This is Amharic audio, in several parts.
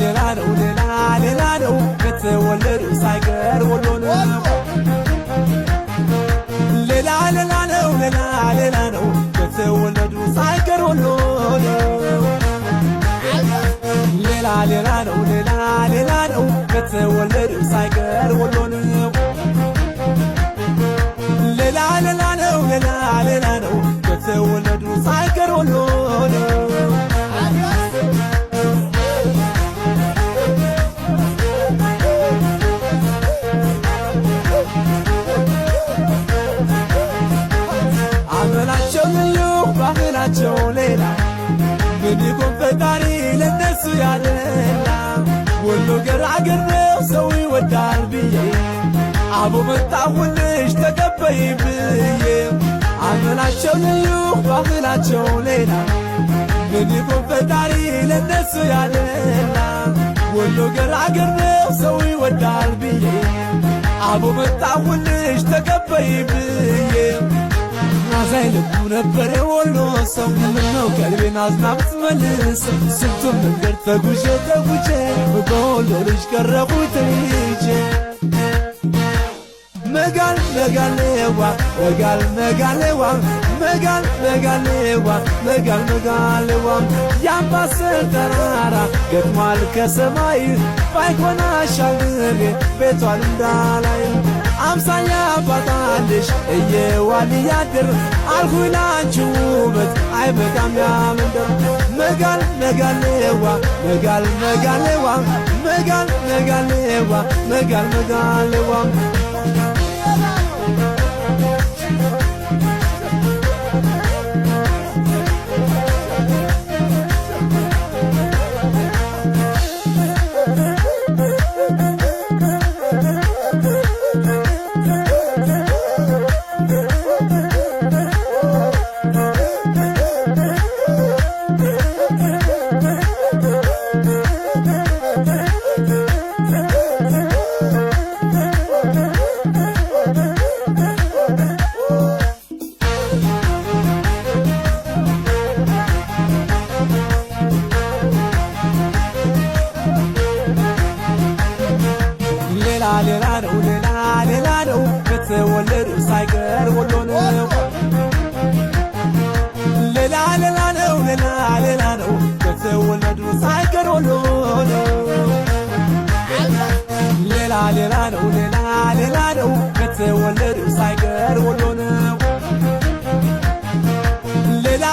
ሌላ ነው ሌላ ነው ከተወለዱ ሳይቀር ወሎ ነው ሌላ ነው ሌላ ነው ከተወለዱ ሳይቀር ወሎ ነው ሌላ ነው ሌላ ነው ከተወለዱ ሳይቀር ወሎ ነው ሌላ ነው ሌላ ነው ከተወለዱ ሳይቀር ወሎ ነው አመላቸው ልዩ ባህላቸው ሌላ ምን ይሆን ፈጣሪ ለነሱ ያደላ ወሎ ገራገር ነው ሰው ይወዳል ብዬ አቦ መጣሁልሽ ተቀበይ ብዬ አመላቸው ልዩ ባህላቸው ሌላ ምን ይሆን ፈጣሪ ለነሱ ያደላ ወሎ ገራገር ነው ሰው ይወዳል ብዬ አቦ መጣሁልሽ ተቀበይ ብዬ ናዛይ ልቡ ነበር የወሎ ሰው ምነው ቀልቤን አዝናብት መልስ ስንቱን መንገድ ተጉዤ በወሎ ልጅ ቀረቡኝ ተይዤ መጋሌዋ መጋሌዋ ያምባሰል ተራራ ገጥሟል ከሰማይ ባይኮን አሻግሬ ቤቷን እንዳላይ አምሳያ ባታልሽ እየዋል ያድር አልኩኝ ላንቺ ውበት አይበቃም ያመንደር መጋሌዋ ሌላ ነው ከተወለዱ ሳይቀር ወሎ ነው ሌላ ነው ከተወለዱ ሳይቀር ወሎ ነው ሌላ ነው ከተወለዱ ሳይቀር ወሎ ነው ሌላ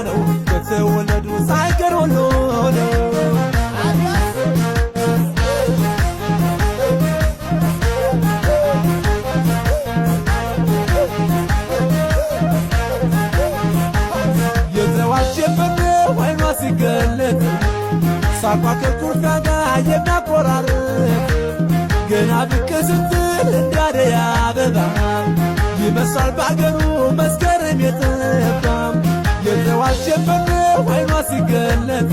ነው ከተወለዱ ሳይቀር ወሎ ነው ሲገለጥ ሳቋ ከኩርታ ጋር የሚያቆራርጥ ገና ብቅ ስትል እንዳደይ አበባ ይመስላል ባገሩ መስከረም የጠባም የተዋጀበት አይኗ ሲገለጥ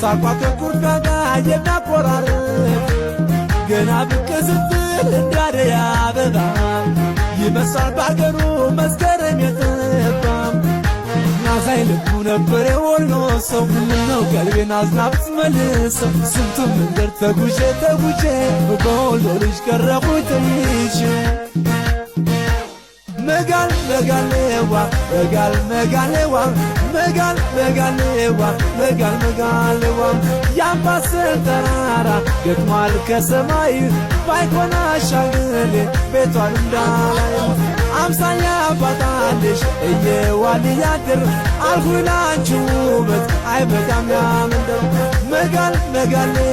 ሳቋ ከኩርታ ጋር የሚያቆራርጥ ገና ብቅ ስትል እንዳደይ አበባ ይመስላል ባገሩ መስከረም የጠባም ናዛይ ልቡ ነበር የወሎ ሰው ምነው ቀልቤን አዝናብት መልሰው ስንቱን መንገድ ተጉዤ በወሎ ልጅ ቀረቡኝ ተይዤ መጋሌዋ ያምባሰል ተራራ ገጥሟል ከሰማይ ባይኮን አሻግሬ ቤቷን እንዳላይ አምሳያ ባታልሽ እየዋል ያድር አልኩኝ ላንቺ ውበት አይበቃም ያመንደር መጋሌዋ